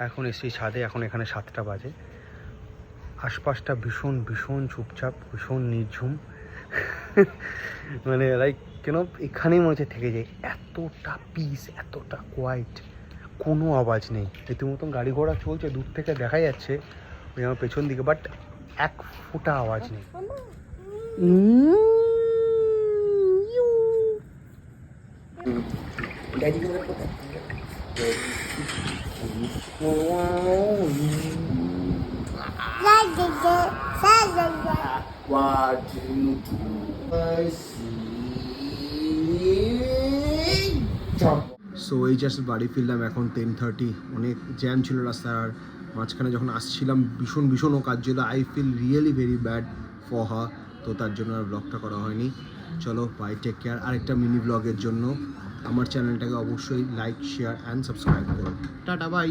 এখন এসেছি ছাদে, এখন এখানে 7টা বাজে। আশপাশটা ভীষণ ভীষণ চুপচাপ, ভীষণ নির্ঝুম। মানে লাইক কেন এখানেই মনে হচ্ছে থেকে যায়, এতটা পিস, এতটা কোয়াইট, কোনো আওয়াজ নেই। রীতিমতন গাড়ি ঘোড়া চলছে, দূর থেকে দেখা যাচ্ছে ওই আমার পেছন দিকে, বাট এক ফোঁটা আওয়াজ নেই। সো এই জাস্ট বাড়ি ফিরলাম, এখন 10:30। অনেক জ্যাম ছিল রাস্তার মাঝখানে, যখন আসছিলাম ভীষণ ভীষণও কাজ ছিল। I feel really very bad for her, তো তার জন্য আর ব্লগটা করা হয়নি। চলো বাই, টেক কেয়ার। আরেকটা মিনি ব্লগের জন্য আমার চ্যানেলটাকে অবশ্যই লাইক, শেয়ার অ্যান্ড সাবস্ক্রাইব করো। Tata, by.